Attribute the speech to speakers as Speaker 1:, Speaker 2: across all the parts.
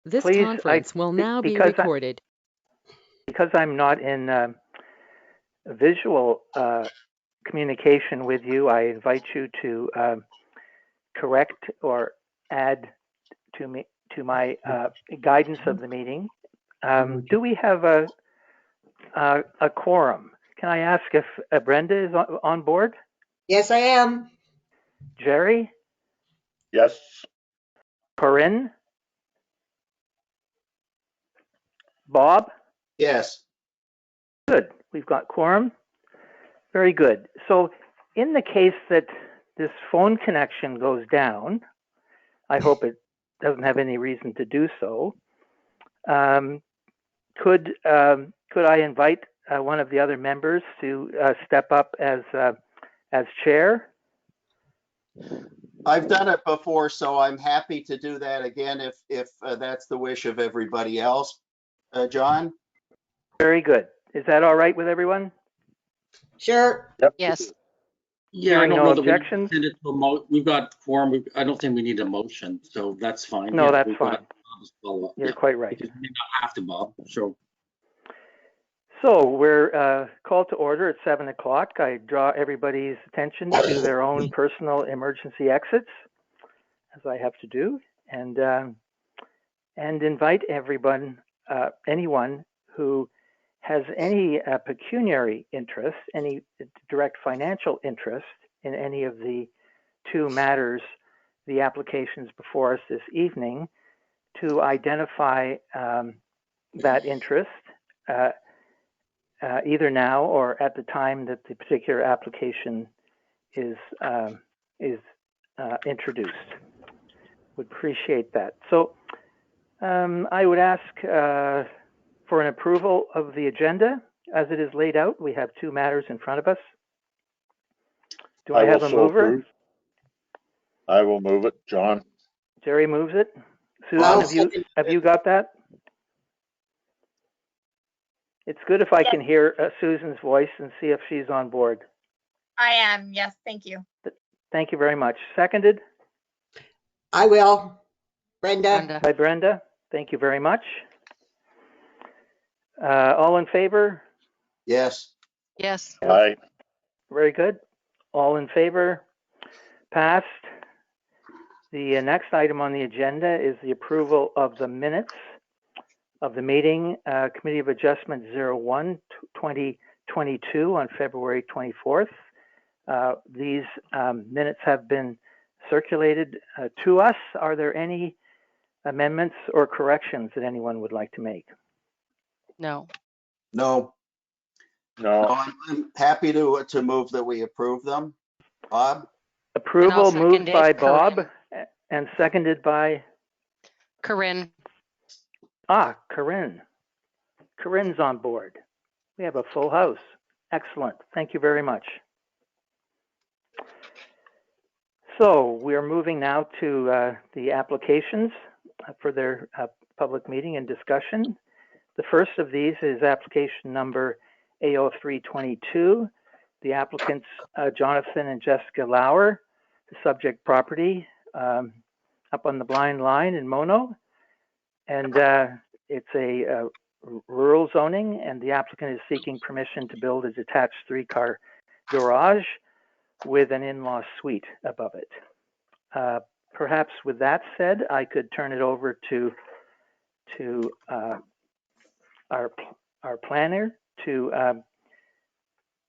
Speaker 1: This
Speaker 2: Please,
Speaker 1: conference will now be
Speaker 2: because
Speaker 1: recorded.
Speaker 2: because I'm not in visual communication with you, I invite you to correct or add to my guidance of the meeting. Do we have a quorum? Can I ask if Brenda is on board?
Speaker 3: Yes, I am.
Speaker 2: Jerry?
Speaker 4: Yes.
Speaker 2: Corinne? Bob?
Speaker 4: Yes.
Speaker 2: Good. We've got quorum. Very good. So in the case that this phone connection goes down, I hope it doesn't have any reason to do so, could I invite one of the other members to step up as chair?
Speaker 4: I've done it before, so I'm happy to do that again if that's the wish of everybody else. John?
Speaker 2: Very good. Is that all right with everyone?
Speaker 3: Sure.
Speaker 4: Yep.
Speaker 5: Yes.
Speaker 6: Yeah, I
Speaker 2: Hearing
Speaker 6: don't
Speaker 2: no
Speaker 6: know that
Speaker 2: objections?
Speaker 6: we send it to we've got quorum. I don't think we need a motion, so that's fine.
Speaker 2: No,
Speaker 6: Yeah,
Speaker 2: that's
Speaker 6: we've got
Speaker 2: fine.
Speaker 6: Bob's follow-up.
Speaker 2: You're
Speaker 6: Yeah.
Speaker 2: quite right.
Speaker 6: Because we may not have to, Bob.
Speaker 2: So we're called to order at 7 o'clock. I draw everybody's attention to their own personal emergency exits, as I have to do, and invite anyone who has any pecuniary interest, any direct financial interest in any of the two matters, the applications before us this evening, to identify that interest either now or at the time that the particular application is introduced. Would appreciate that. So I would ask for an approval of the agenda as it is laid out. We have two matters in front of us. Do I have a mover?
Speaker 4: Approve. I will move it, John.
Speaker 2: Jerry moves it. Susan, have you got that? It's good if I can hear Susan's voice and see if she's on board.
Speaker 5: I am. Yes. Thank you.
Speaker 2: Thank you very much. Seconded?
Speaker 3: I will. Brenda.
Speaker 2: By Brenda. Thank you very much. All in favor?
Speaker 4: Yes.
Speaker 5: Yes.
Speaker 4: Aye.
Speaker 2: Very good. All in favor? Passed. The next item on the agenda is the approval of the minutes of the meeting, Committee of Adjustment 01, 2022 on February 24th. These minutes have been circulated to us. Are there any amendments or corrections that anyone would like to make?
Speaker 5: No.
Speaker 4: No.
Speaker 6: No.
Speaker 4: I'm happy to move that we approve them. Bob?
Speaker 2: Approval moved by
Speaker 5: Corinne.
Speaker 2: Bob and seconded by
Speaker 5: Corinne.
Speaker 2: Corinne. Corinne's on board. We have a full house. Excellent. Thank you very much. So we're moving now to the applications for their public meeting and discussion. The first of these is application number A0322. The applicants, Jonathan and Jessica Lauer, the subject property up on the Blind Line in Mono. And it's a rural zoning, and the applicant is seeking permission to build a detached three-car garage with an in-law suite above it. Perhaps with that said, I could turn it over to our planner to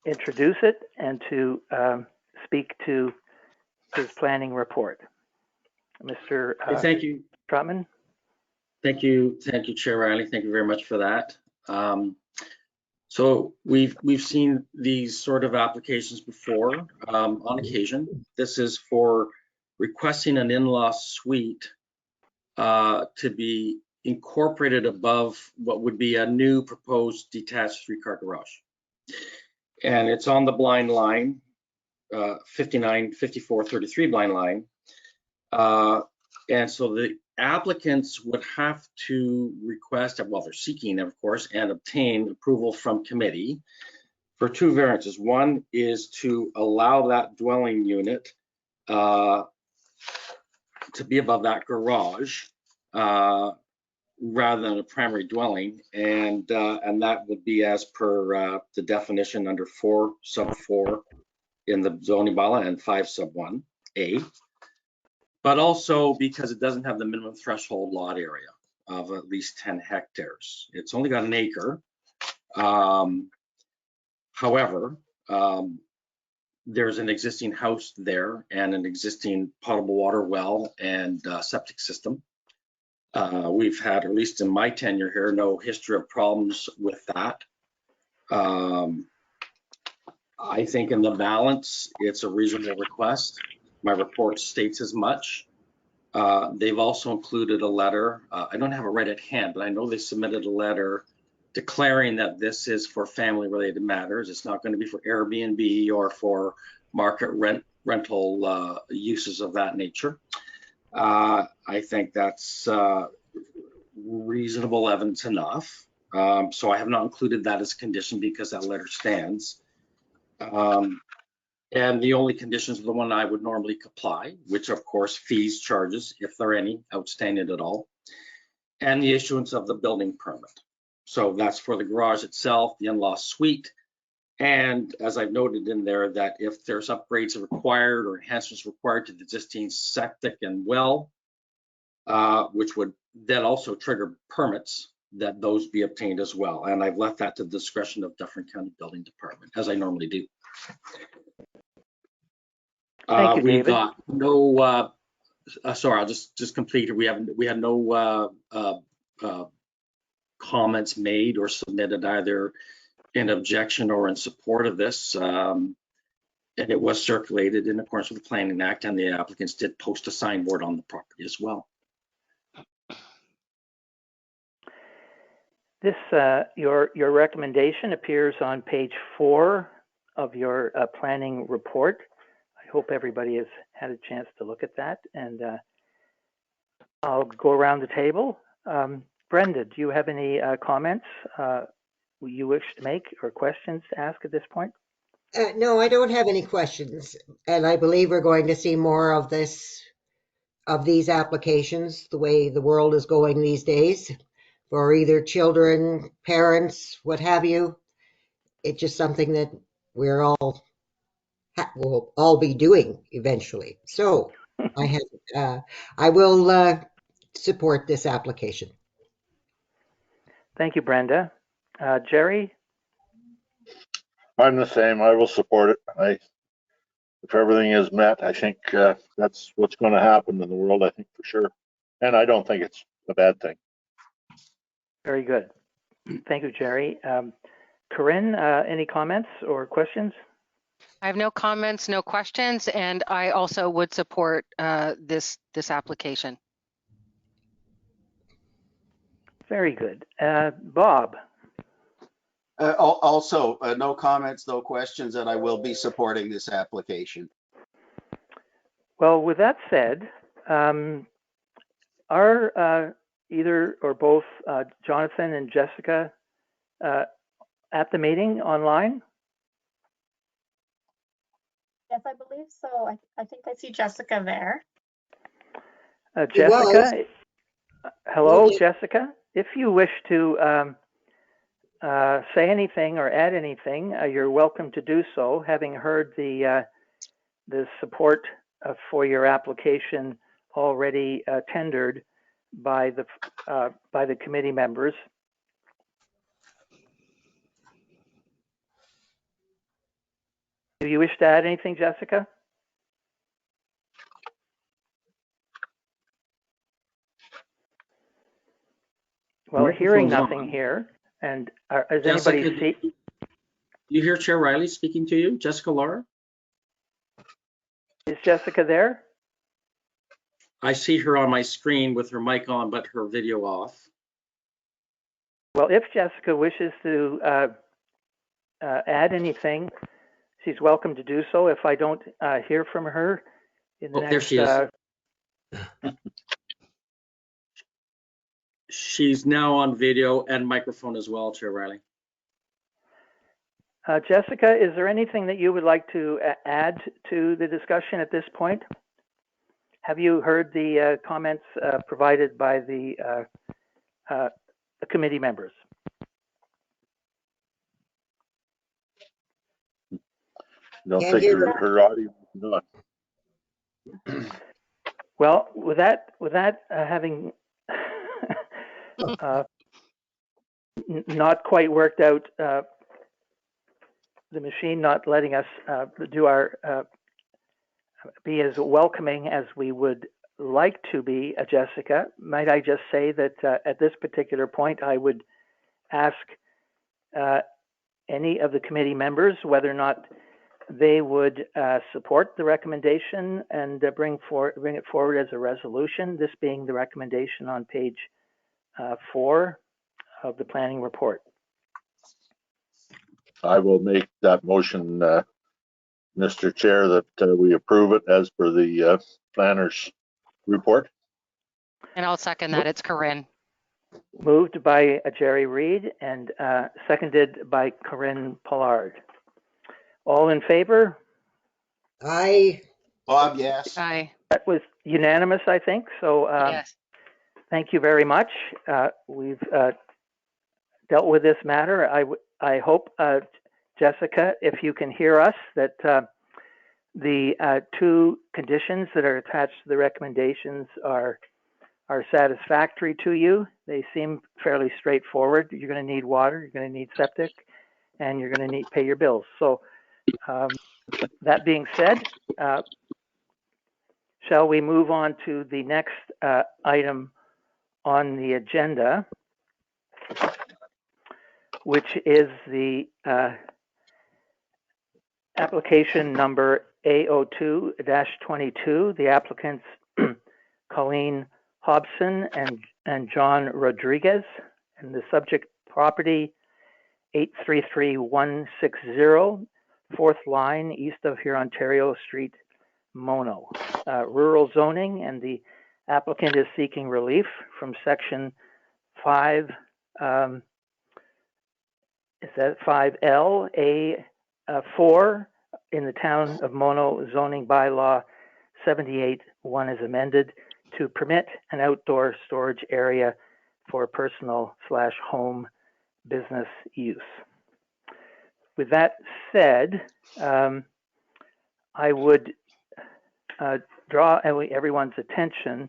Speaker 2: introduce it and to speak to his planning report. Mr.
Speaker 6: Thank you.
Speaker 2: Trotman.
Speaker 6: Thank you, Chair Riley. Thank you very much for that. So we've seen these sort of applications before on occasion. This is for requesting an in-law suite to be incorporated above what would be a new proposed detached three-car garage. And it's on the Blind Line, 59, 54, 33 Blind Line. And so the applicants would have to request, well, they're seeking, of course, and obtain approval from committee for two variances. One is to allow that dwelling unit to be above that garage rather than a primary dwelling, and that would be as per the definition under 4 sub 4 in the zoning bylaw and 5 sub 1A, but also because it doesn't have the minimum threshold lot area of at least 10 hectares. It's only got an acre. However, there's an existing house there and an existing potable water well and septic system. We've had, at least in my tenure here, no history of problems with that. I think in the balance, it's a reasonable request. My report states as much. They've also included a letter. I don't have it right at hand, but I know they submitted a letter declaring that this is for family-related matters. It's not going to be for Airbnb or for market rental uses of that nature. I think that's reasonable evidence enough. So I have not included that as a condition because that letter stands. And the only conditions are the one I would normally apply, which of course fees, charges, if there are any outstanding at all, and the issuance of the building permit. So that's for the garage itself, the in-law suite, and as I've noted in there, that if there's upgrades required or enhancements required to the existing septic and well, which would then also trigger permits, that those be obtained as well. And I've left that to the discretion of Dufferin County Building Department, as I normally do.
Speaker 2: Thank you,
Speaker 6: We've
Speaker 2: David.
Speaker 6: got no, sorry, I'll just complete it. We had no comments made or submitted either in objection or in support of this. And it was circulated in accordance with the Planning Act, and the applicants did post a signboard on the property as well.
Speaker 2: This, your recommendation appears on page 4 of your planning report. I hope everybody has had a chance to look at that, and I'll go around the table. Brenda, do you have any comments you wish to make or questions to ask at this point?
Speaker 3: No, I don't have any questions, and I believe we're going to see more of this, of these applications, the way the world is going these days, for either children, parents, what have you. It's just something that we'll all be doing eventually. So I will support this application.
Speaker 2: Thank you, Brenda. Jerry?
Speaker 1: I'm the same. I will support it. If everything is met, I think that's what's going to happen in the world, I think for sure. And I don't think it's a bad thing.
Speaker 2: Very good. Thank you, Jerry. Corinne, any comments or questions?
Speaker 5: I have no comments, no questions, and I also would support this application.
Speaker 2: Very good. Bob?
Speaker 4: Also, no comments, no questions, and I will be supporting this application.
Speaker 2: Well, with that said, are either or both Jonathan and Jessica at the meeting online?
Speaker 7: Yes, I believe so. I think I see Jessica there.
Speaker 2: Jessica? Hello, Jessica. If you wish to say anything or add anything, you're welcome to do so. Having heard the support for your application already tendered by the committee members. Do you wish to add anything, Jessica? Well, hearing nothing here, and is anybody see?
Speaker 6: You hear Chair Riley speaking to you, Jessica Laura?
Speaker 2: Is Jessica there?
Speaker 6: I see her on my screen with her mic on, but her video off.
Speaker 2: Well, if Jessica wishes to add anything, she's welcome to do so. If I don't hear from her in the next...
Speaker 6: There she is. She's now on video and microphone as well, Chair Riley.
Speaker 2: Jessica, is there anything that you would like to add to the discussion at this point? Have you heard the comments provided by the the committee members?
Speaker 1: Don't
Speaker 3: Can't
Speaker 1: think
Speaker 3: hear
Speaker 1: her audio is on.
Speaker 2: Well, with that having not quite worked out, the machine not letting us do our be as welcoming as we would like to be, Jessica, might I just say that at this particular point, I would ask any of the committee members whether or not they would support the recommendation and bring it forward as a resolution, this being the recommendation on page 4 of the planning report.
Speaker 1: I will make that motion, Mr. Chair, that we approve it as per the planner's report.
Speaker 5: And I'll second that. It's Corinne.
Speaker 2: Moved by Jerry Reed and seconded by Corinne Pollard. All in favor?
Speaker 4: Bob, yes.
Speaker 5: Aye.
Speaker 2: That was unanimous, I think. So
Speaker 5: Yes.
Speaker 2: thank you very much. We've dealt with this matter. I hope, Jessica, if you can hear us, that the 2 conditions that are attached to the recommendations are satisfactory to you. They seem fairly straightforward. You're going to need water, you're going to need septic, and you're going to need to pay your bills. So that being said, shall we move on to the next item on the agenda, which is the application number A02-22. The applicants Colleen Hobson and John Rodriguez, and the subject property 833160, 4th line east of here, Ontario Street, Mono. Rural zoning, and the applicant is seeking relief from section 5, is that 5L, A4 in the town of Mono zoning bylaw 78-1 is amended to permit an outdoor storage area for personal/home business use. With that said, I would draw everyone's attention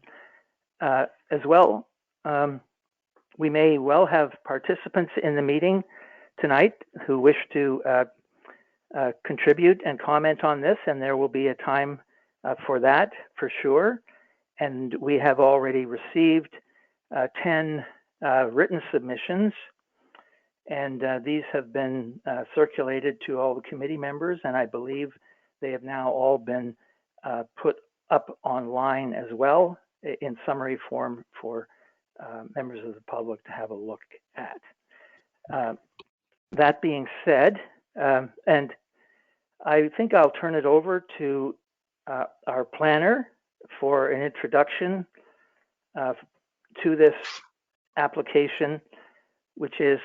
Speaker 2: as well. We may well have participants in the meeting tonight who wish to contribute and comment on this, and there will be a time for that for sure. And we have already received 10 written submissions, and these have been circulated to all the committee members, and I believe they have now all been put up online as well in summary form for members of the public to have a look at. That being said, and I think I'll turn it over to our planner for an introduction to this application, which is,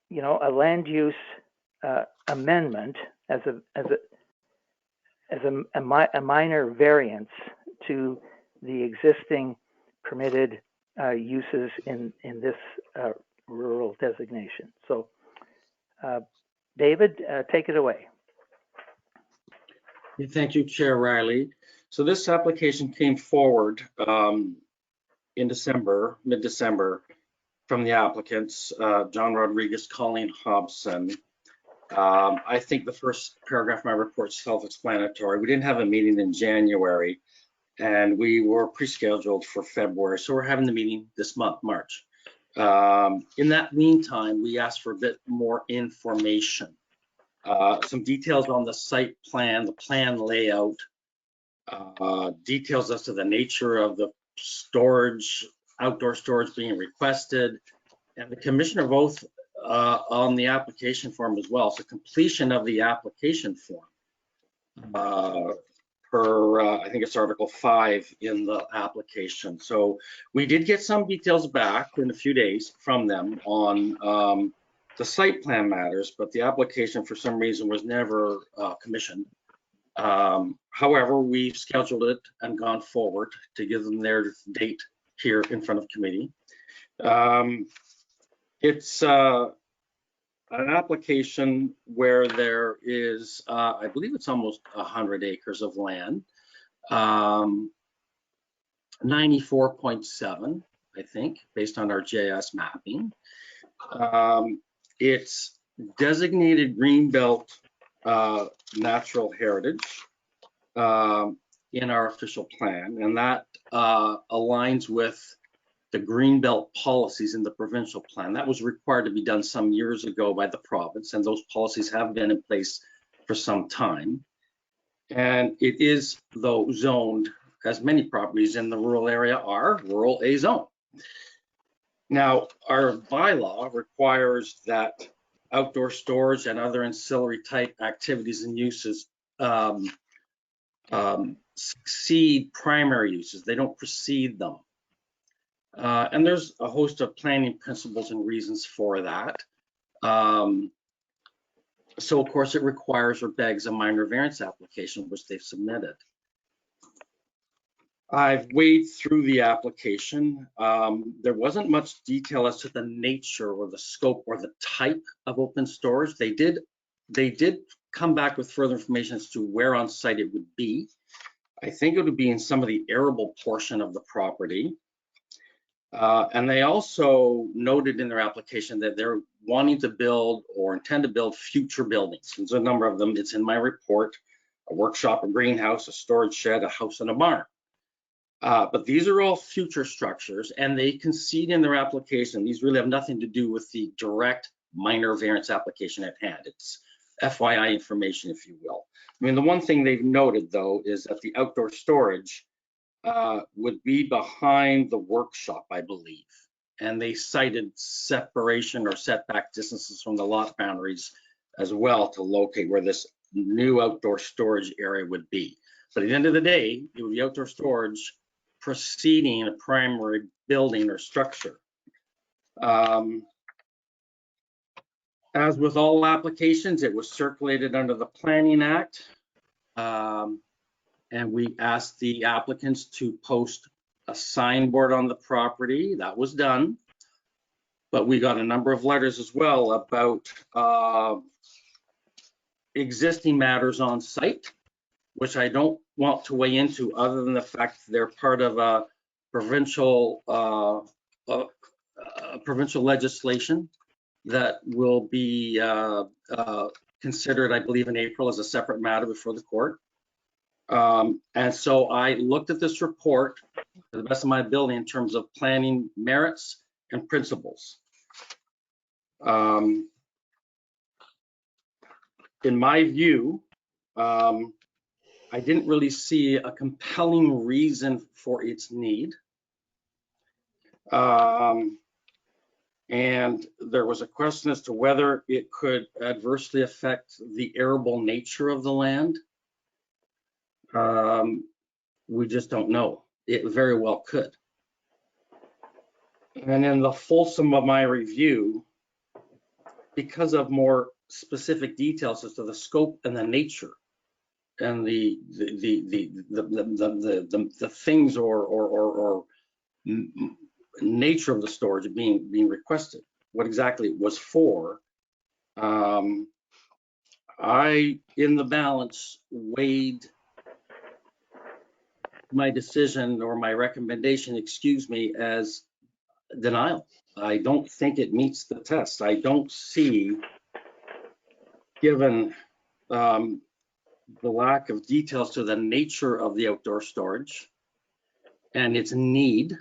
Speaker 2: you know, a land use amendment as a minor variance to the existing permitted uses in this rural designation. So, David, take it away.
Speaker 6: Thank you, Chair Riley. So this application came forward in December, mid-December, from the applicants, John Rodriguez, Colleen Hobson. I think the first paragraph of my report is self-explanatory. We didn't have a meeting in January, and we were pre-scheduled for February. So we're having the meeting this month, March. In that meantime, we asked for a bit more information. Some details on the site plan, the plan layout, details as to the nature of the storage, outdoor storage being requested, and the commissioner oath on the application form as well. So completion of the application form per, I think it's Article 5 in the application. So we did get some details back in a few days from them on the site plan matters, but the application for some reason was never commissioned. However, we've scheduled it and gone forward to give them their date here in front of committee. It's an application where there is, I believe it's almost 100 acres of land, 94.7, I think, based on our GIS mapping. It's designated Greenbelt natural heritage in our official plan, and that aligns with the Greenbelt policies in the provincial plan. That was required to be done some years ago by the province, and those policies have been in place for some time. And it is, though, zoned, as many properties in the rural area are, rural A zone. Now, our bylaw requires that outdoor storage and other ancillary type activities and uses succeed primary uses. They don't precede them. And there's a host of planning principles and reasons for that. So of course it requires or begs a minor variance application, which they've submitted. I've waded through the application. There wasn't much detail as to the nature or the scope or the type of open storage. They did come back with further information as to where on site it would be. I think it would be in some of the arable portion of the property. And they also noted in their application that they're wanting to build or intend to build future buildings. There's a number of them. It's in my report: a workshop, a greenhouse, a storage shed, a house, and a barn. But these are all future structures, and they concede in their application these really have nothing to do with the direct minor variance application at hand. It's FYI information, if you will. I mean, the one thing they've noted, though, is that the outdoor storage would be behind the workshop, I believe. And they cited separation or setback distances from the lot boundaries as well to locate where this new outdoor storage area would be. But at the end of the day, it would be outdoor storage preceding a primary building or structure. As with all applications, it was circulated under the Planning Act. And we asked the applicants to post a signboard on the property. That was done. But we got a number of letters as well about existing matters on site, which I don't want to weigh into other than the fact that they're part of a provincial legislation that will be considered, I believe, in April as a separate matter before the court. And so I looked at this report to the best of my ability in terms of planning merits and principles. In my view, I didn't really see a compelling reason for its need. And there was a question as to whether it could adversely affect the arable nature of the land. We just don't know. It very well could. And in the fulsome of my review, because of more specific details as to the scope and the nature and the things or nature of the storage being requested, what exactly it was for, I, in the balance, weighed my decision or my recommendation, excuse me, as denial. I don't think it meets the test. I don't see, given the lack of details to the nature of the outdoor storage and its need,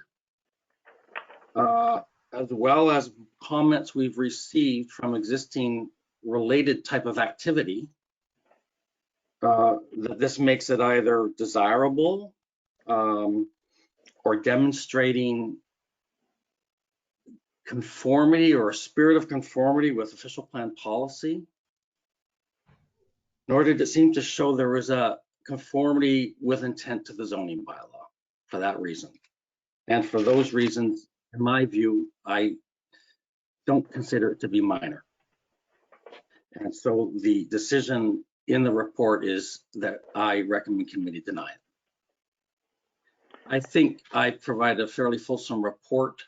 Speaker 6: as well as comments we've received from existing related type of activity, that this makes it either desirable or demonstrating conformity or a spirit of conformity with official plan policy, nor did it seem to show there was a conformity with intent to the zoning bylaw for that reason. And for those reasons, in my view, I don't consider it to be minor. And so the decision in the report is that I recommend committee deny it. I think I provided a fairly fulsome report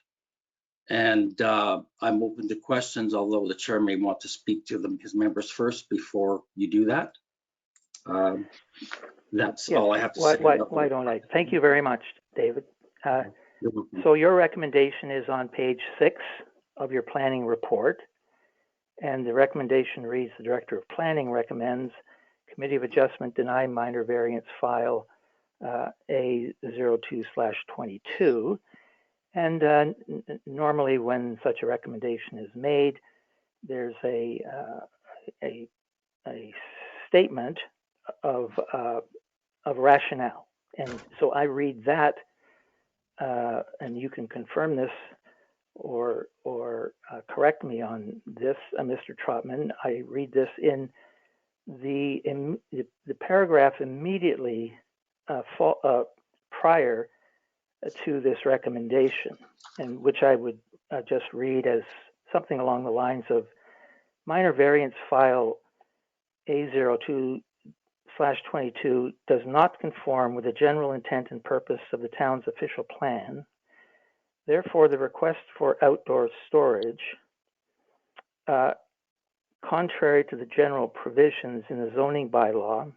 Speaker 6: And I'm open to questions, although the chair may want to speak to his members first before you do that. That's
Speaker 2: Yes.
Speaker 6: all I have to say.
Speaker 2: Why don't I? Thank you very much, David. So your recommendation is on page 6 of your planning report. And the recommendation reads, the Director of Planning recommends Committee of Adjustment deny minor variance file A02/22. And normally when such a recommendation is made, there's a statement of rationale. And so I read that, and you can confirm this or correct me on this, Mr. Trotman. I read this in the paragraph immediately prior to this recommendation, and which I would just read as something along the lines of minor variance file A02/22 does not conform with the general intent and purpose of the town's official plan. Therefore, the request for outdoor storage, contrary to the general provisions in the zoning bylaw,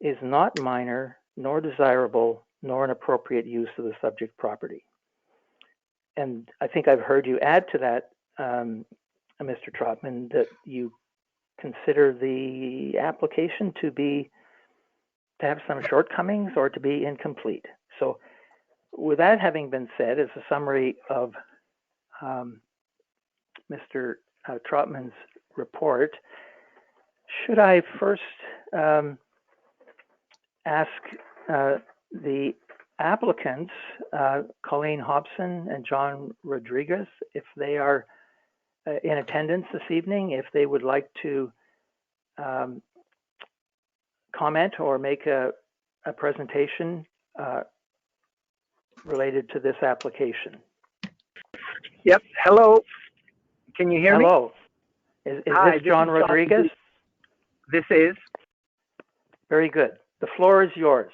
Speaker 2: is not minor, nor desirable, nor an appropriate use of the subject property. And I think I've heard you add to that, Mr. Trotman, that you consider the application to have some shortcomings or to be incomplete. So with that having been said, as a summary of Mr. Trotman's report, should I first ask the applicants, Colleen Hobson and John Rodriguez, if they are in attendance this evening, if they would like to comment or make a presentation related to this application.
Speaker 8: Yep. Hello. Can you hear me?
Speaker 2: Hello. Is
Speaker 8: Hi,
Speaker 2: this John Rodriguez?
Speaker 8: This is.
Speaker 2: Very good. The floor is yours.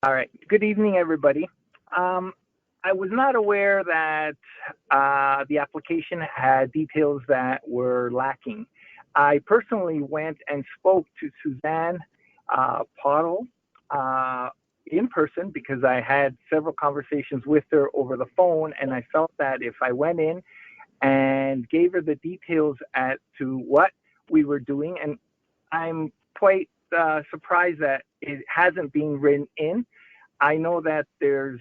Speaker 8: All right. Good evening, everybody. I was not aware that the application had details that were lacking. I personally went and spoke to Suzanne Pottle in person because I had several conversations with her over the phone, and I felt that if I went in and gave her the details as to what we were doing, and I'm quite surprised that it hasn't been written in. I know that there's,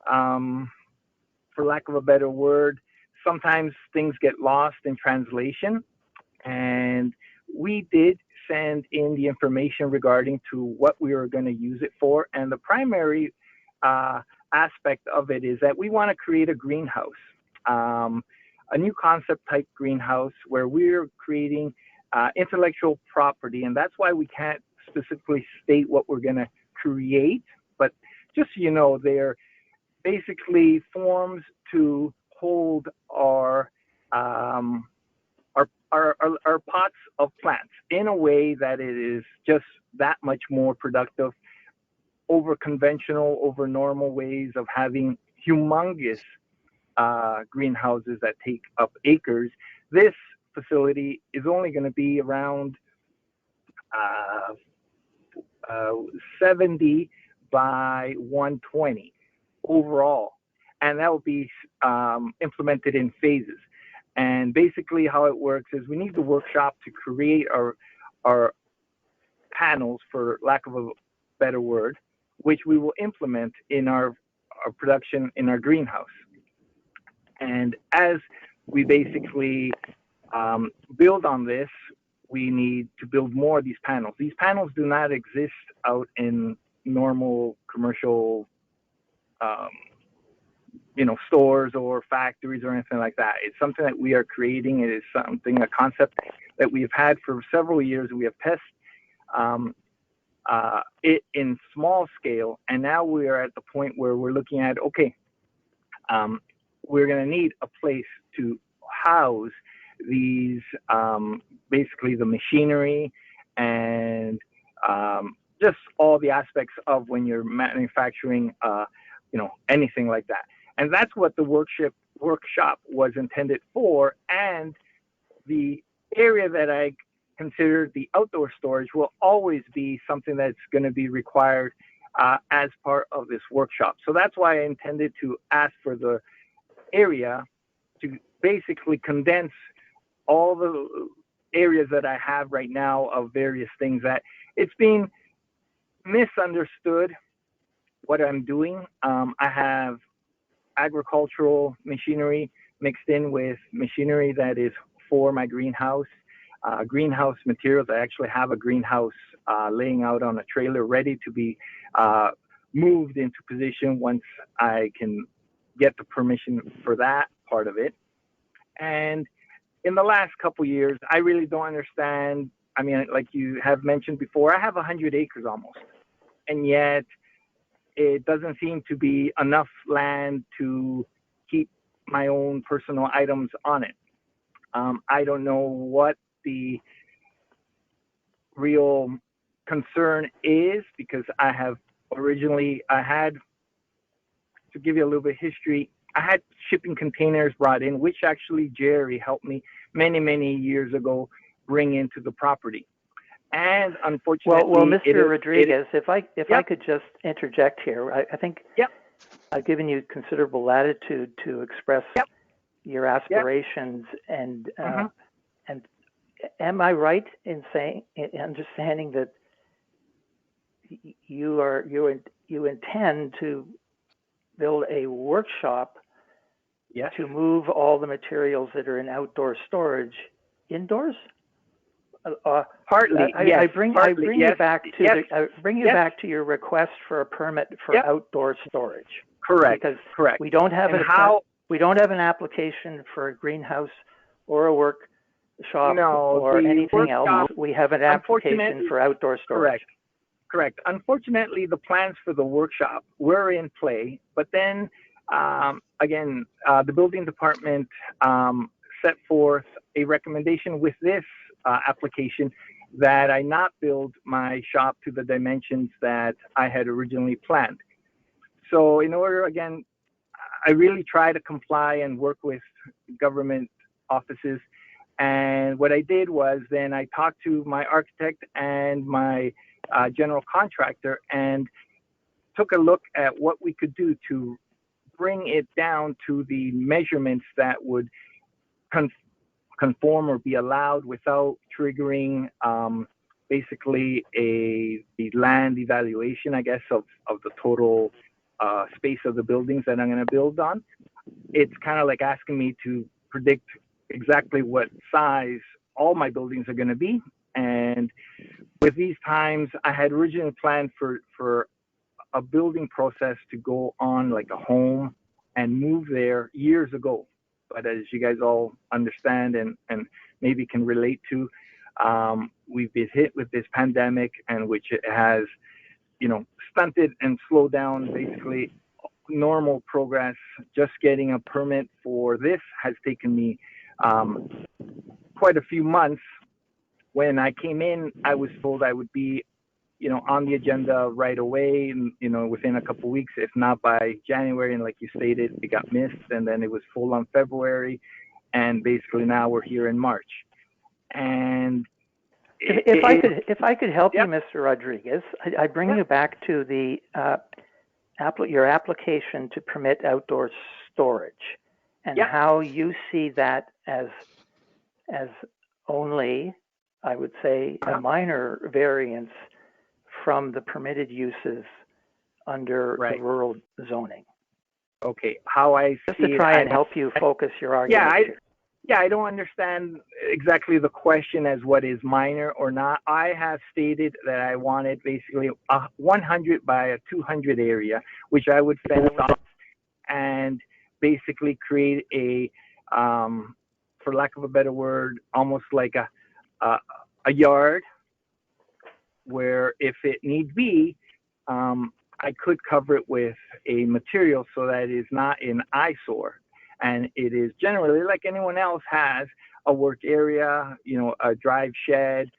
Speaker 8: for lack of a better word, sometimes things get lost in translation, and we did send in the information regarding to what we were going to use it for, and the primary aspect of it is that we want to create a greenhouse, a new concept type greenhouse where we're creating intellectual property, and that's why we can't specifically state what we're going to create, but just so you know, they're basically forms to hold our pots of plants in a way that it is just that much more productive over conventional, over normal ways of having humongous greenhouses that take up acres. This facility is only going to be around 70 by 120 overall, and that will be implemented in phases. And basically how it works is we need the workshop to create our panels, for lack of a better word, which we will implement in our production in our greenhouse. And as we basically build on this, we need to build more of these panels. These panels do not exist out in normal commercial stores or factories or anything like that. It's something that we are creating. It is something, a concept that we have had for several years. We have tested it in small scale, and now we are at the point where we're looking at, okay, we're going to need a place to house these, basically the machinery and just all the aspects of when you're manufacturing, anything like that. And that's what the workshop was intended for, and the area that I consider the outdoor storage will always be something that's going to be required as part of this workshop. So that's why I intended to ask for the area to basically condense all the areas that I have right now of various things that it's being misunderstood what I'm doing. I have agricultural machinery mixed in with machinery that is for my greenhouse. Greenhouse materials. I actually have a greenhouse laying out on a trailer ready to be moved into position once I can get the permission for that part of it. And in the last couple years, I really don't understand. I mean, like you have mentioned before, I have 100 acres almost, and yet it doesn't seem to be enough land to keep my own personal items on it. I don't know what the real concern is, because I had, to give you a little bit of history, I had shipping containers brought in, which actually Jerry helped me many years ago bring into the property. And unfortunately,
Speaker 2: well, Mr. Rodriguez, if I could just interject here, I think I've given you considerable latitude to express your aspirations, and am I right in understanding that you intend to build a workshop to move all the materials that are in outdoor storage indoors?
Speaker 8: Partly, yes.
Speaker 2: I bring you back to your request for a permit for outdoor storage.
Speaker 8: Correct.
Speaker 2: Because
Speaker 8: correct.
Speaker 2: we don't have we don't have an application for a greenhouse or a workshop or anything else. We have an application for outdoor storage.
Speaker 8: Correct. Unfortunately, the plans for the workshop were in play, but then again, the building department set forth a recommendation with this application that I not build my shop to the dimensions that I had originally planned. So in order, again, I really try to comply and work with government offices. And what I did was then I talked to my architect and my general contractor and took a look at what we could do to bring it down to the measurements that would conform or be allowed without triggering basically the land evaluation, I guess, of the total space of the buildings that I'm going to build on. It's kind of like asking me to predict exactly what size all my buildings are going to be. And with these times, I had originally planned for a building process to go on like a home and move there years ago. But as you guys all understand and maybe can relate to, we've been hit with this pandemic, and which it has, stunted and slowed down basically normal progress. Just getting a permit for this has taken me quite a few months. When I came in, I was told I would be, on the agenda right away, within a couple of weeks, if not by January. And like you stated, it got missed, and then it was full on February, and basically now we're here in March. And
Speaker 2: if I could help you, Mr. Rodriguez, I bring you back to the your application to permit outdoor storage, and how you see that as only, I would say, a minor variance from the permitted uses under the rural zoning.
Speaker 8: Okay, how I see
Speaker 2: just to try and help you focus your argument.
Speaker 8: I don't understand exactly the question as what is minor or not. I have stated that I wanted basically a 100 by a 200 area, which I would fence off and basically create a, for lack of a better word, almost like a yard where, if it need be, I could cover it with a material so that it is not an eyesore. And it is generally, like anyone else has, a work area, a drive shed,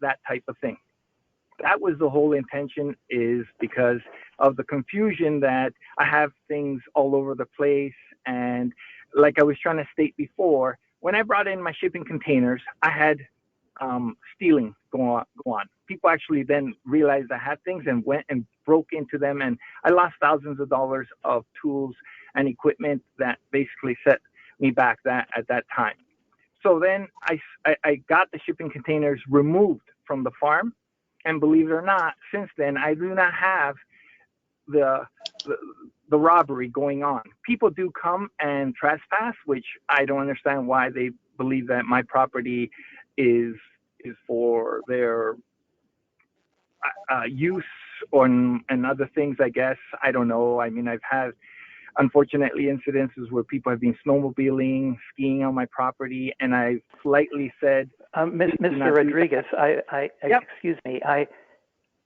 Speaker 8: that type of thing. That was the whole intention, is because of the confusion that I have things all over the place. And like I was trying to state before, when I brought in my shipping containers, I had stealing go on. People actually then realized I had things and went and broke into them, and I lost thousands of dollars of tools and equipment that basically set me back at that time. So then I got the shipping containers removed from the farm, and believe it or not, since then I do not have the robbery going on. People do come and trespass, which I don't understand why they believe that my property is for their use and other things, I guess. I don't know. I mean, I've had, unfortunately, incidences where people have been snowmobiling, skiing on my property, and I've politely said,
Speaker 2: Mr. Rodriguez,
Speaker 8: Yep.
Speaker 2: excuse me, I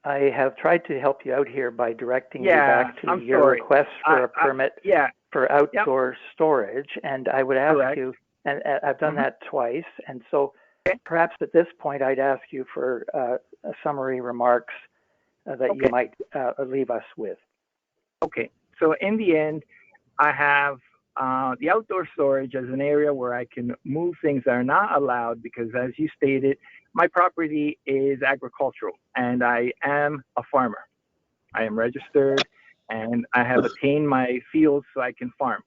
Speaker 2: have tried to help you out here by directing you
Speaker 8: Yeah,
Speaker 2: back to
Speaker 8: I'm
Speaker 2: your
Speaker 8: sorry.
Speaker 2: request for a permit
Speaker 8: Yeah,
Speaker 2: for outdoor storage, and I would ask
Speaker 8: correct.
Speaker 2: you, and I've done
Speaker 8: Mhm.
Speaker 2: that twice, and so
Speaker 8: Okay.
Speaker 2: perhaps at this point I'd ask you for summary remarks that you
Speaker 8: Okay.
Speaker 2: might leave us with.
Speaker 8: Okay. So in the end, I have the outdoor storage as an area where I can move things that are not allowed because, as you stated, my property is agricultural and I am a farmer. I am registered and I have attained my fields so I can farm.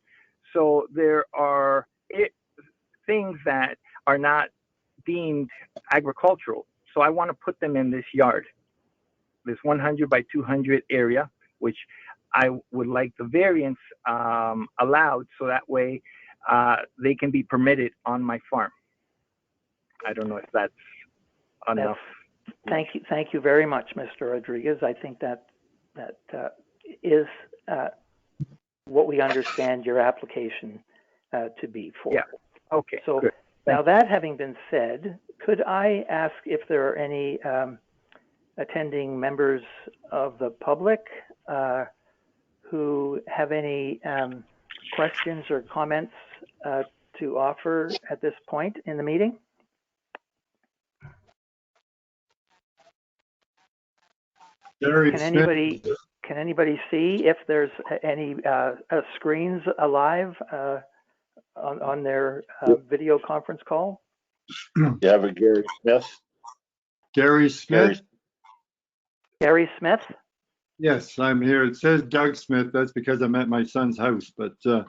Speaker 8: So there are things that are not deemed agricultural. So I want to put them in this yard, this 100 by 200 area, which I would like the variance allowed so that way they can be permitted on my farm. I don't know if that's enough.
Speaker 2: Thank you very much, Mr. Rodriguez. I think that is what we understand your application to be for.
Speaker 8: Yeah. Okay.
Speaker 2: So
Speaker 8: good.
Speaker 2: now that having been said, could I ask if there are any attending members of the public who have any questions or comments to offer at this point in the meeting? Can anybody see if there's any screens alive on their video conference call?
Speaker 1: You have a Gary Smith?
Speaker 9: Gary Smith?
Speaker 2: Gary Smith?
Speaker 9: Yes, I'm here. It says Doug Smith. That's because I'm at my son's house, but it's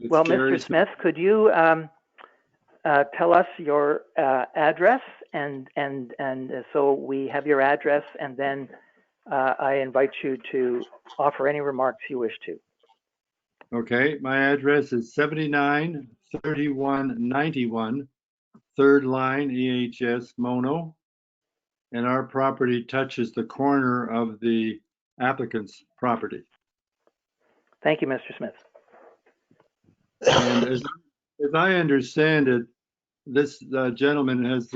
Speaker 2: Well,
Speaker 9: Gary
Speaker 2: Mr. Smith, could you tell us your address and so we have your address, and then I invite you to offer any remarks you wish to.
Speaker 9: Okay, my address is 793191, third line EHS Mono, and our property touches the corner of the applicant's property.
Speaker 2: Thank you, Mr. Smith.
Speaker 9: And as I understand it, this gentleman has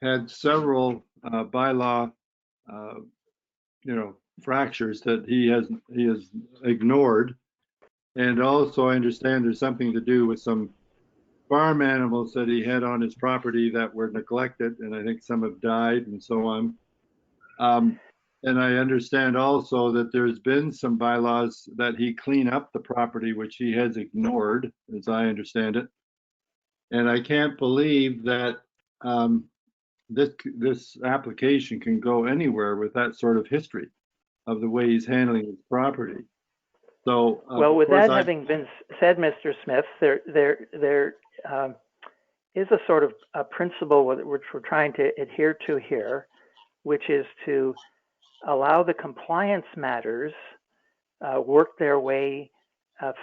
Speaker 9: had several bylaw, fractures that he has ignored. And also I understand there's something to do with some farm animals that he had on his property that were neglected, and I think some have died and so on. And I understand also that there's been some bylaws that he clean up the property, which he has ignored, as I understand it. And I can't believe that this application can go anywhere with that sort of history of the way he's handling his property. So,
Speaker 2: well, with that having been said, Mr. Smith, there is a sort of a principle which we're trying to adhere to here, which is to allow the compliance matters work their way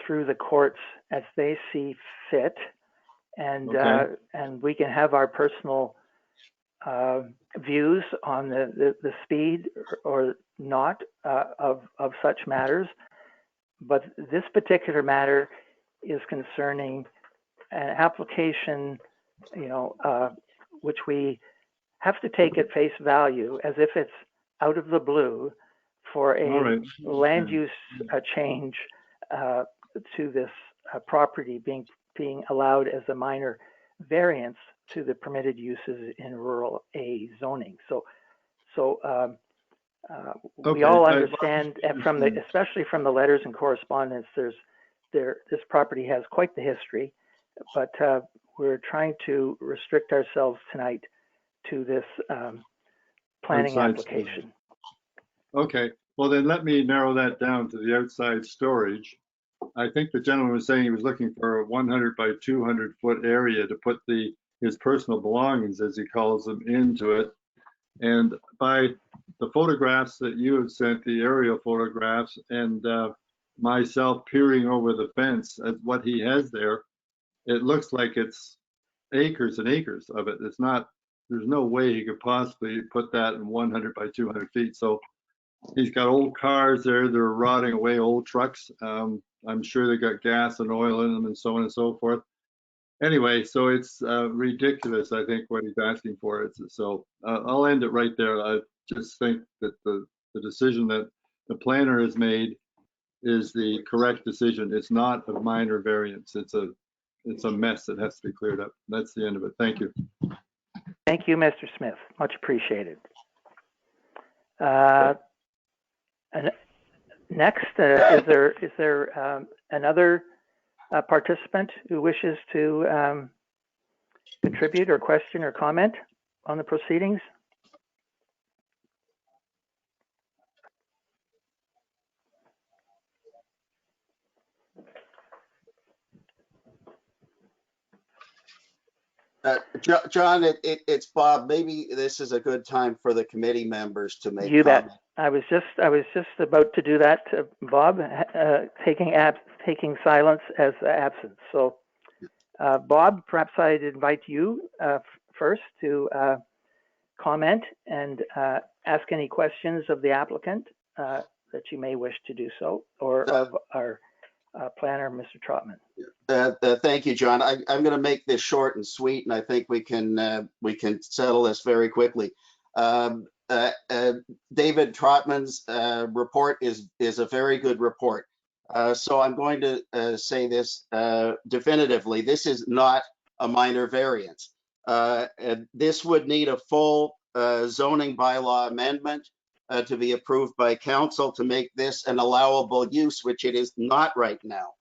Speaker 2: through the courts as they see fit, and and we can have our personal views on the speed or not of such matters. But this particular matter is concerning an application, which we have to take at face value as if it's out of the blue for a land use change to this property being allowed as a minor variance to the permitted uses in rural A zoning. We all understand, especially from the letters and correspondence, there's this property has quite the history, but we're trying to restrict ourselves tonight to this planning
Speaker 9: Outside
Speaker 2: application.
Speaker 9: Okay, well then let me narrow that down to the outside storage. I think the gentleman was saying he was looking for a 100 by 200 foot area to put his personal belongings, as he calls them, into it. And by the photographs that you have sent, the aerial photographs, and myself peering over the fence at what he has there, it looks like it's acres and acres of it. It's not, there's no way he could possibly put that in 100 by 200 feet. So he's got old cars there that are rotting away, old trucks. I'm sure they got gas and oil in them and so on and so forth. Anyway, so it's ridiculous, I think, what he's asking for. So I'll end it right there. I just think that the decision that the planner has made is the correct decision. It's not a minor variance. It's a mess that has to be cleared up. That's the end of it. Thank you.
Speaker 2: Thank you, Mr. Smith. Much appreciated. And next, is there another participant who wishes to contribute or question or comment on the proceedings?
Speaker 4: John, it's Bob. Maybe this is a good time for the committee members to make
Speaker 2: You bet.
Speaker 4: comments.
Speaker 2: I was just about to do that, Bob, taking silence as absence. So, Bob, perhaps I'd invite you first to comment and ask any questions of the applicant that you may wish to do so, or of our planner, Mr. Trotman.
Speaker 4: Thank you, John. I'm going to make this short and sweet, and I think we can settle this very quickly. David Trotman's report is a very good report. So I'm going to say this definitively. This is not a minor variance. This would need a full zoning bylaw amendment to be approved by council to make this an allowable use, which it is not right now.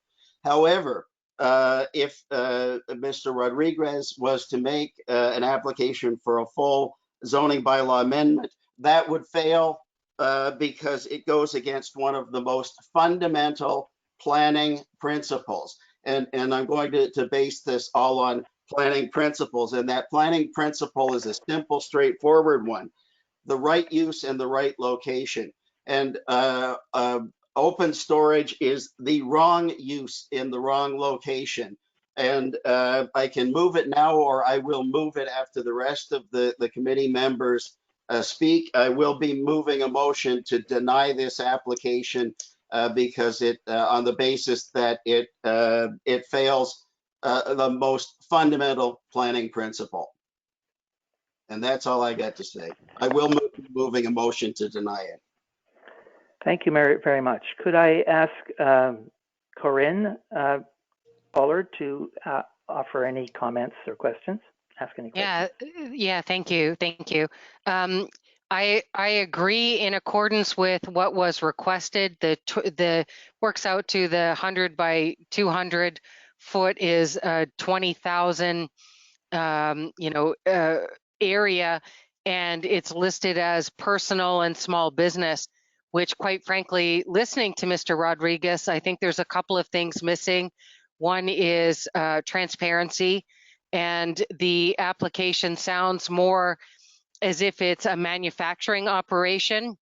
Speaker 4: However, if Mr. Rodriguez was to make an application for a full zoning bylaw amendment, that would fail because it goes against one of the most fundamental planning principles. And I'm going to base this all on planning principles. And that planning principle is a simple, straightforward one: the right use and the right location. And open storage is the wrong use in the wrong location. And I can move it now, or I will move it after the rest of the committee members speak. I will be moving a motion to deny this application because it, on the basis that it fails the most fundamental planning principle. And that's all I got to say. I will be moving a motion to deny it.
Speaker 2: Thank you very much. Could I ask Corinne Pollard to offer any comments or questions? Ask any questions?
Speaker 5: Yeah, thank you. I agree in accordance with what was requested. The works out to the 100 by 200 foot is 20,000 area, and it's listed as personal and small business, which, quite frankly, listening to Mr. Rodriguez, I think there's a couple of things missing. One is transparency, and the application sounds more as if it's a manufacturing operation.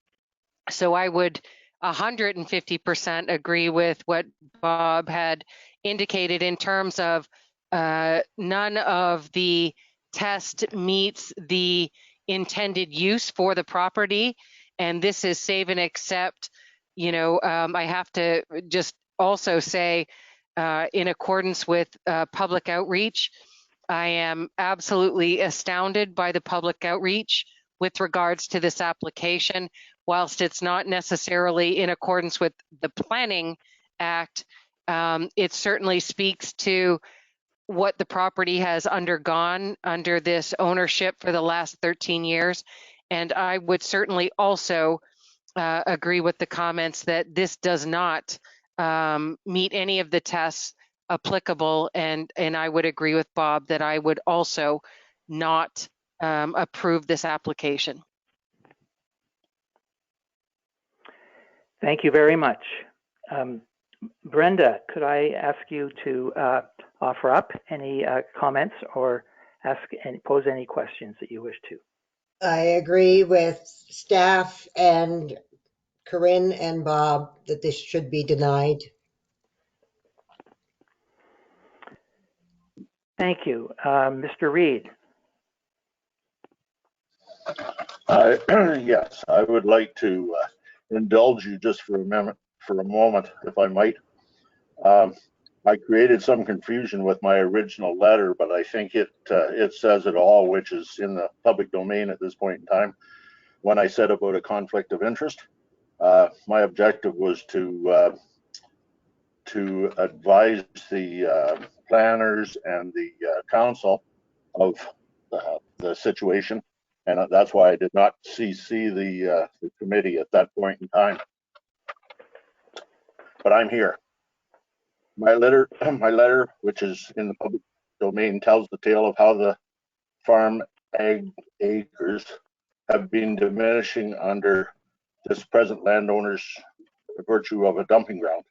Speaker 5: So I would 150% agree with what Bob had indicated in terms of none of the test meets the intended use for the property. And this is save and accept. I have to just also say, in accordance with public outreach, I am absolutely astounded by the public outreach with regards to this application. Whilst it's not necessarily in accordance with the Planning Act, it certainly speaks to what the property has undergone under this ownership for the last 13 years. And I would certainly also agree with the comments that this does not meet any of the tests applicable. And I would agree with Bob that I would also not approve this application.
Speaker 2: Thank you very much. Brenda, could I ask you to offer up any comments or ask and pose any questions that you wish to?
Speaker 3: I agree with staff and Corinne and Bob that this should be denied.
Speaker 2: Thank you. Mr. Reed.
Speaker 1: Yes, I would like to indulge you just for a moment, if I might. I created some confusion with my original letter, but I think it says it all, which is in the public domain at this point in time. When I said about a conflict of interest, my objective was to advise the planners and the council of the situation, and that's why I did not CC the committee at that point in time. But I'm here. My letter, which is in the public domain, tells the tale of how the farm ag acres have been diminishing under this present landowner's virtue of a dumping ground.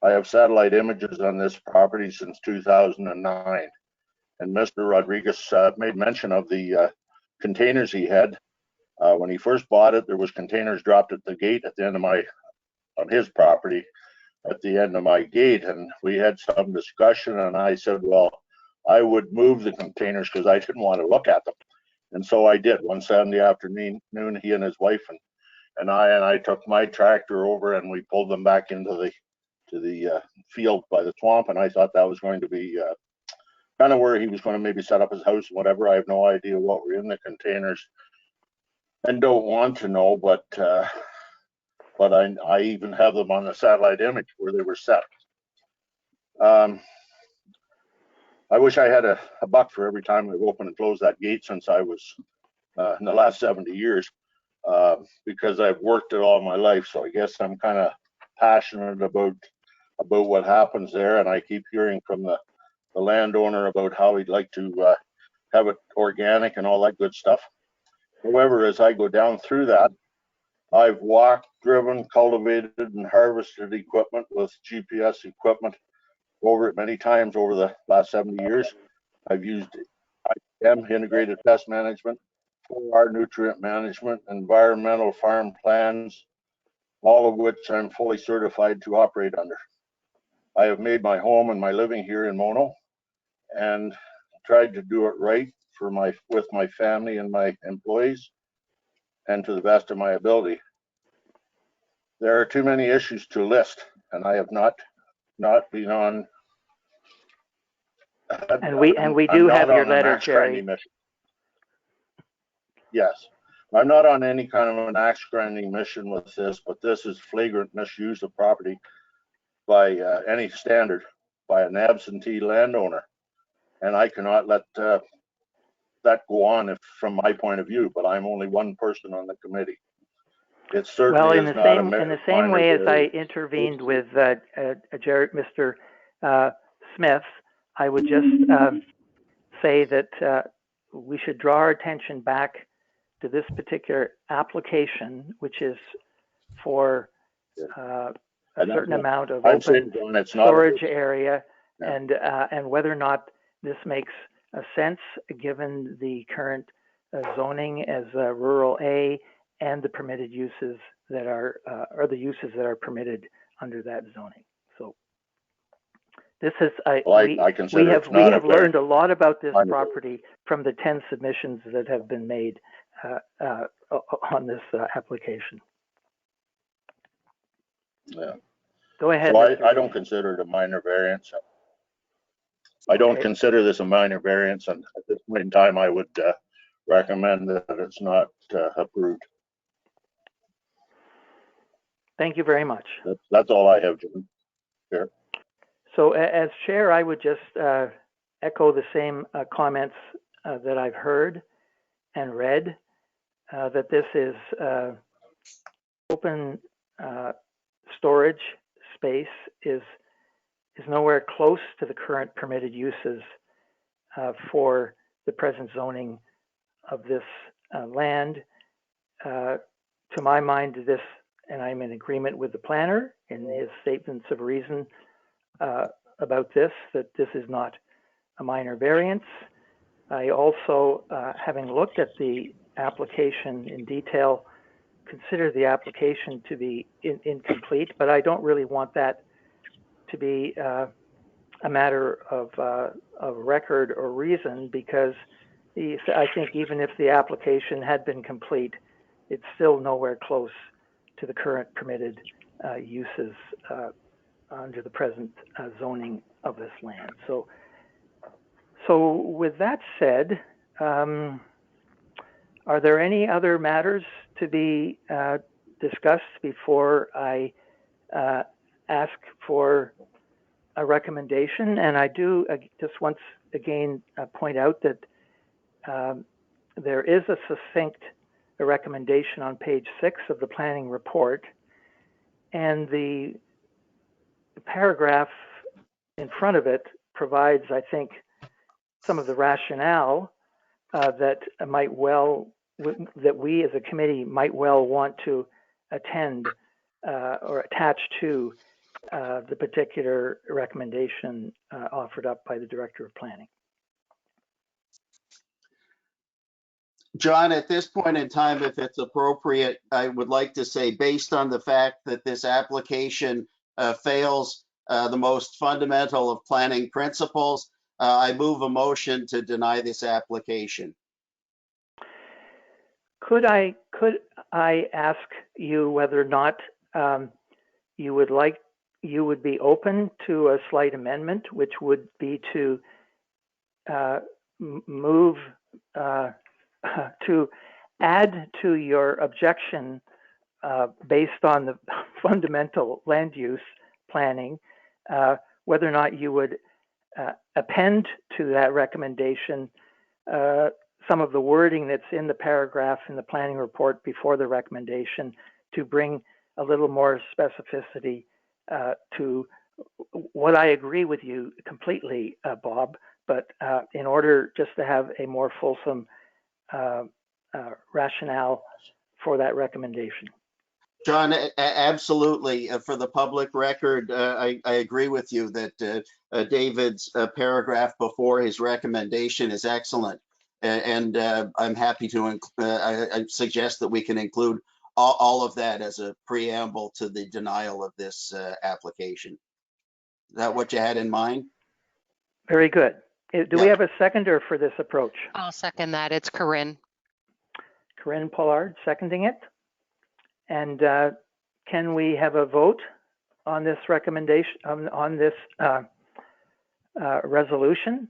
Speaker 1: I have satellite images on this property since 2009, and Mr. Rodriguez made mention of the containers he had. When he first bought it, there was containers dropped at the gate at the end of on his property, at the end of my gate, and we had some discussion, and I said, well, I would move the containers because I didn't want to look at them. And so I did. One Saturday afternoon, he and his wife and I took my tractor over, and we pulled them back into the field by the swamp, and I thought that was going to be kind of where he was going to maybe set up his house, whatever. I have no idea what were in the containers and don't want to know, but I even have them on the satellite image where they were set. I wish I had a buck for every time I've opened and closed that gate since I was in the last 70 years, because I've worked it all my life. So I guess I'm kind of passionate about what happens there, and I keep hearing from the landowner about how he'd like to have it organic and all that good stuff. However, as I go down through that, I've walked, driven, cultivated, and harvested equipment with GPS equipment over it many times over the last 70 years. I've used IPM, integrated pest management, 4R nutrient management, environmental farm plans, all of which I'm fully certified to operate under. I have made my home and my living here in Mono and tried to do it right with my family and my employees and to the best of my ability. There are too many issues to list, and I have not been on.
Speaker 2: And we do have your letter, Jerry.
Speaker 1: Yes, I'm not on any kind of an axe grinding mission with this, but this is flagrant misuse of property by any standard by an absentee landowner, and I cannot let that go on from my point of view. But I'm only one person on the committee. It certainly
Speaker 2: well,
Speaker 1: in the
Speaker 2: same way as I intervened with Mr. Smith, I would just say that we should draw our attention back to this particular application, which is for a certain amount of open storage area, and whether or not this makes a sense given the current zoning as rural A and the permitted uses that are, or the uses that are permitted under that zoning. So this is, we have learned a lot about this property from the 10 submissions that have been made on this application.
Speaker 1: Yeah.
Speaker 2: Go ahead.
Speaker 1: So I don't consider it a minor variance. I don't consider this a minor variance, and at this point in time, I would recommend that it's not approved.
Speaker 2: Thank you very much.
Speaker 1: That's all I have, Jim. Chair.
Speaker 2: So as chair, I would just echo the same comments that I've heard and read, that this is open storage space is nowhere close to the current permitted uses for the present zoning of this land. To my mind, this, and I'm in agreement with the planner in his statements of reason about this, that this is not a minor variance. I also, having looked at the application in detail, consider the application to be incomplete, but I don't really want that to be a matter of record or reason, because I think even if the application had been complete, it's still nowhere close to the current permitted uses under the present zoning of this land. So with that said, are there any other matters to be discussed before I ask for a recommendation? And I do just once again point out that there is a succinct recommendation on page 6 of the planning report, and the paragraph in front of it provides, I think, some of the rationale that we as a committee might well want to attend or attach to the particular recommendation offered up by the Director of Planning.
Speaker 4: John, at this point in time, if it's appropriate, I would like to say, based on the fact that this application fails the most fundamental of planning principles, I move a motion to deny this application.
Speaker 2: Could I ask you whether or not you would be open to a slight amendment, which would be to move to add to your objection based on the fundamental land use planning, whether or not you would append to that recommendation some of the wording that's in the paragraph in the planning report before the recommendation, to bring a little more specificity to what I agree with you completely, Bob, but in order just to have a more fulsome rationale for that recommendation.
Speaker 4: John, absolutely. For the public record, I agree with you that David's paragraph before his recommendation is excellent. And I'm happy to I suggest that we can include all of that as a preamble to the denial of this application. Is that what you had in mind?
Speaker 2: Very good. Do we have a seconder for this approach?
Speaker 5: I'll second that. It's Corinne.
Speaker 2: Corinne Pollard seconding it. And can we have a vote on this recommendation, on this resolution?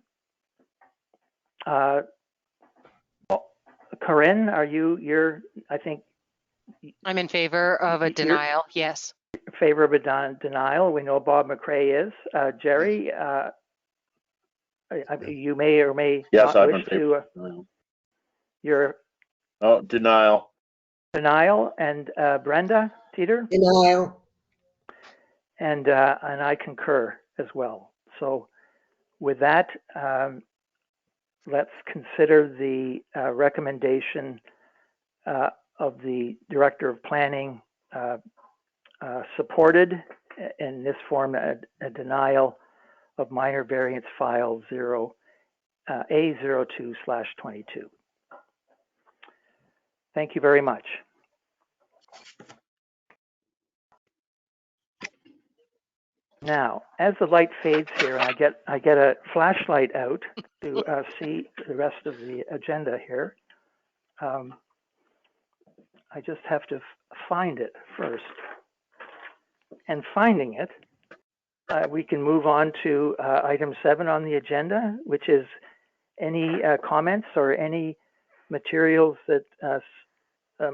Speaker 2: Corinne, I think.
Speaker 5: I'm in favor of a denial, yes.
Speaker 2: In favor of a denial. We know Bob McRae is. Jerry, you may or may
Speaker 1: yes,
Speaker 2: not wish to. Your
Speaker 1: denial.
Speaker 2: Denial. And Brenda Teeter?
Speaker 3: Denial.
Speaker 2: And I concur as well. So with that, let's consider the recommendation of the Director of Planning supported in this form, a denial of minor variance file A02/22. Thank you very much. Now, as the light fades here, and I get a flashlight out to see the rest of the agenda here. I just have to find it first. And finding it, we can move on to item 7 on the agenda, which is any comments or any materials that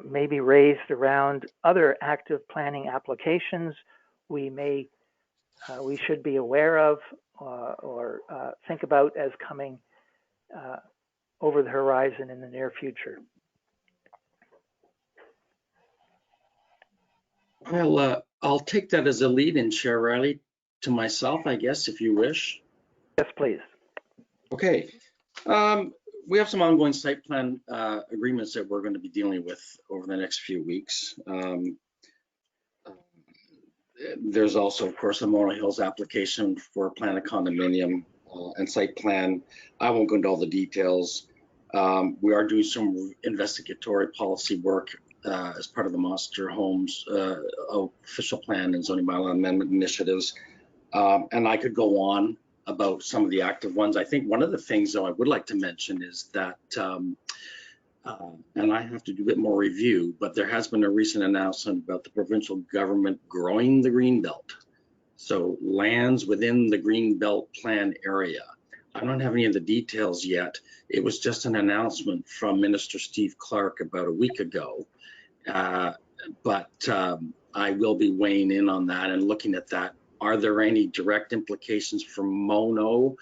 Speaker 2: may be raised around other active planning applications we should be aware of or think about as coming over the horizon in the near future.
Speaker 6: I'll take that as a lead in, Chair Riley, to myself, I guess, if you wish.
Speaker 2: Yes, please.
Speaker 6: Okay. We have some ongoing site plan agreements that we're going to be dealing with over the next few weeks. There's also, of course, the Mono Hills application for a plan of condominium and site plan. I won't go into all the details. We are doing some investigatory policy work as part of the Monster Homes official plan and zoning bylaw amendment initiatives. And I could go on about some of the active ones. I think one of the things, though, I would like to mention is that, and I have to do a bit more review, but there has been a recent announcement about the provincial government growing the Greenbelt. So lands within the Greenbelt plan area. I don't have any of the details yet. It was just an announcement from Minister Steve Clark about a week ago. But I will be weighing in on that and looking at that. Are there any direct implications for Mono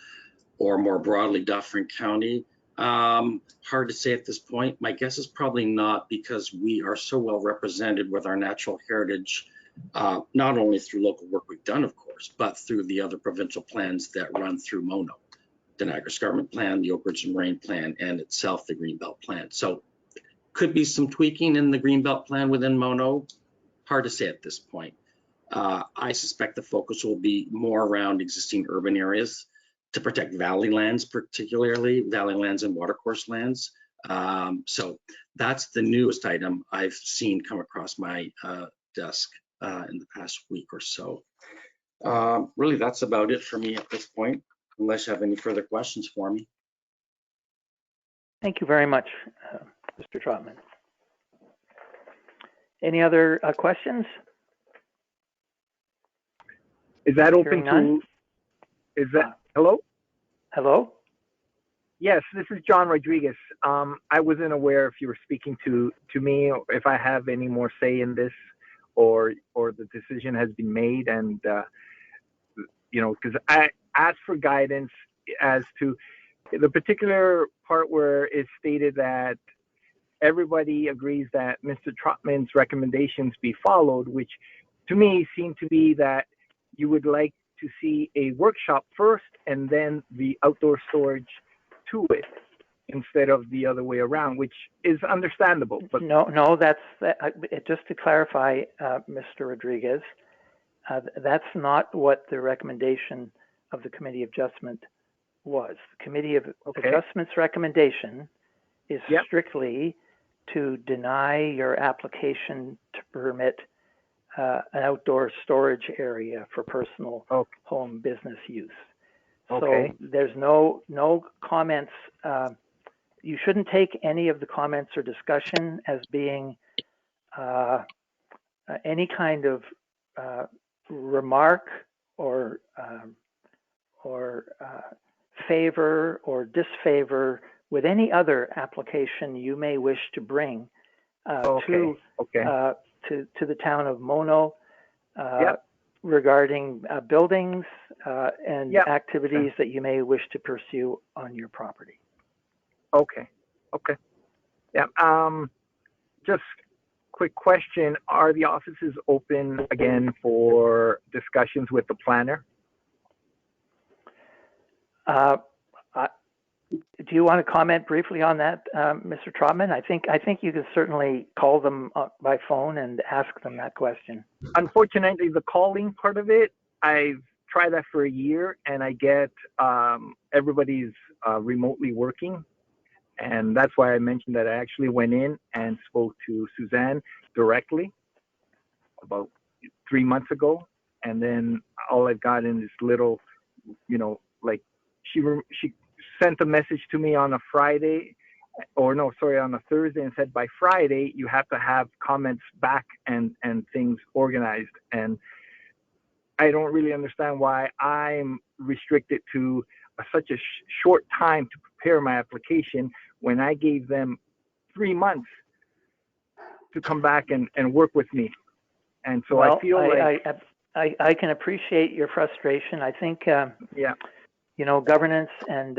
Speaker 6: or more broadly Dufferin County? Hard to say at this point. My guess is probably not, because we are so well represented with our natural heritage, not only through local work we've done, of course, but through the other provincial plans that run through Mono. The Niagara Escarpment Plan, the Oak Ridge and Moraine Plan, and itself the Greenbelt Plan. So could be some tweaking in the Greenbelt Plan within Mono. Hard to say at this point. I suspect the focus will be more around existing urban areas to protect valley lands, particularly valley lands and watercourse lands. So that's the newest item I've seen come across my desk in the past week or so. Really, that's about it for me at this point, unless you have any further questions for me.
Speaker 2: Thank you very much, Mr. Trotman. Any other questions?
Speaker 8: Is that open
Speaker 2: Hearing none?
Speaker 8: to, is that, hello?
Speaker 2: Hello?
Speaker 8: Yes, this is John Rodriguez. I wasn't aware if you were speaking to me, or if I have any more say in this, or the decision has been made. And, you know, because I asked for guidance as to the particular part where it's stated that everybody agrees that Mr. Trotman's recommendations be followed, which to me seemed to be that you would like to see a workshop first and then the outdoor storage to it, instead of the other way around, which is understandable. But
Speaker 2: No, just to clarify, Mr. Rodriguez, that's not what the recommendation of the Committee of Adjustment was. The Committee of Adjustment's recommendation is strictly to deny your application to permit an outdoor storage area for personal home business use. So there's no comments. You shouldn't take any of the comments or discussion as being any kind of remark or favor or disfavor with any other application you may wish to bring to the town of Mono regarding buildings and activities that you may wish to pursue on your property.
Speaker 8: Just quick question. Are the offices open again for discussions with the planner?
Speaker 2: Do you want to comment briefly on that, Mr. Trotman? I think you could certainly call them by phone and ask them that question.
Speaker 8: Unfortunately, the calling part of it, I've tried that for a year, and I get everybody's remotely working. And that's why I mentioned that I actually went in and spoke to Suzanne directly about 3 months ago. And then all I've got in this little, you know, like she sent a message to me on a Friday, or no, sorry, on a Thursday, and said by Friday you have to have comments back and things organized. And I don't really understand why I'm restricted to such a short time to prepare my application when I gave them 3 months to come back and work with me. And so I feel like
Speaker 2: I can appreciate your frustration. I think you know, governance and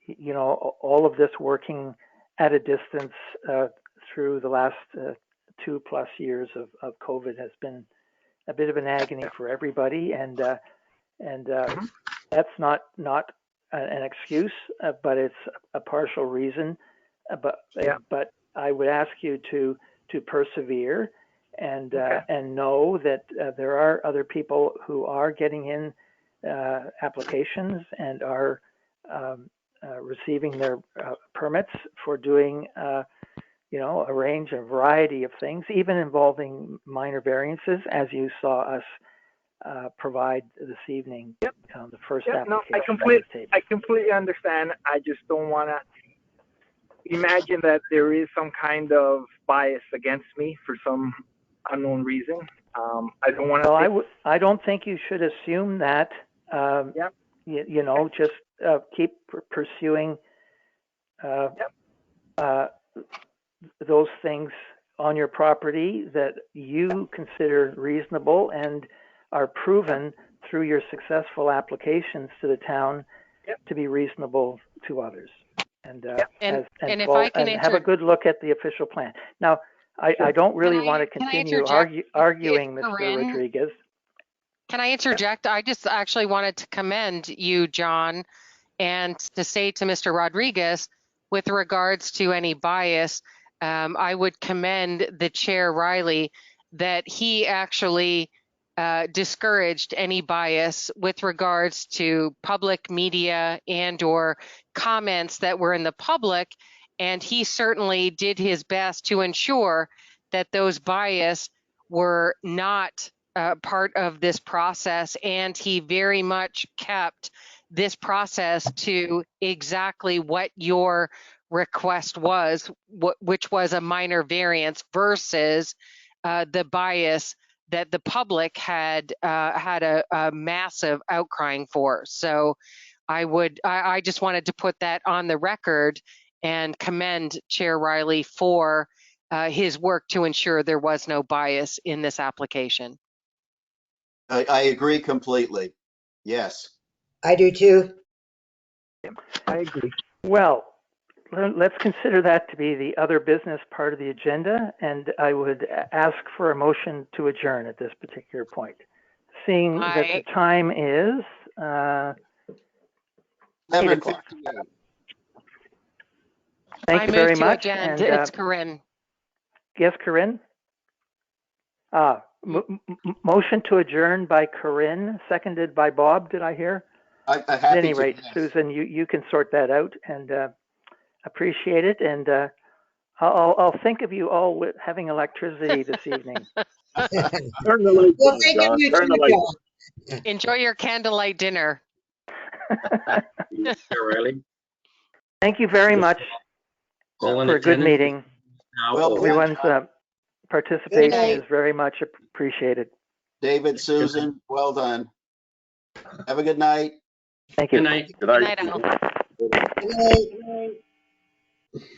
Speaker 2: you know, all of this working at a distance through the last 2+ years of COVID has been a bit of an agony for everybody, and that's not an excuse, but it's a partial reason. But I would ask you to persevere and know that there are other people who are getting in applications and are receiving their permits for doing a range, a variety of things, even involving minor variances, as you saw us provide this evening. The first application.
Speaker 8: I completely understand. I just don't want to imagine that there is some kind of bias against me for some unknown reason. I don't want to.
Speaker 2: Well, I don't think you should assume that. Just keep pursuing those things on your property that you consider reasonable and are proven through your successful applications to the town to be reasonable to others. And have a good look at the official plan. Now, I don't really want to continue arguing, Mr. Rodriguez.
Speaker 5: Can I interject? I just actually wanted to commend you, John, and to say to Mr. Rodriguez, with regards to any bias, I would commend the Chair Riley that he actually discouraged any bias with regards to public media and or comments that were in the public. And he certainly did his best to ensure that those bias were not part of this process. And he very much kept this process to exactly what your request was, which was a minor variance versus the bias that the public had a massive outcrying for. So I just wanted to put that on the record and commend Chair Riley for his work to ensure there was no bias in this application.
Speaker 4: I agree completely. Yes.
Speaker 3: I do too.
Speaker 8: I agree.
Speaker 2: Well, let's consider that to be the other business part of the agenda, and I would ask for a motion to adjourn at this particular point. Seeing that the time is 8 o'clock. Thank you very much.
Speaker 5: And it's Corinne.
Speaker 2: Yes, Corinne? Motion to adjourn by Corinne, seconded by Bob, did I hear? At any rate, Susan, you can sort that out, and appreciate it. And I'll think of you all with having electricity this evening.
Speaker 1: Turn the lights on, John. Turn the lights on.
Speaker 5: Enjoy your candlelight dinner.
Speaker 2: Thank you very much for a good meeting.
Speaker 4: Well,
Speaker 2: everyone's participation is very much appreciated.
Speaker 4: David, Susan, well done. Have a good night.
Speaker 2: Thank you.
Speaker 6: Good night.
Speaker 1: Good night.
Speaker 5: Good night, Al.
Speaker 3: Good night.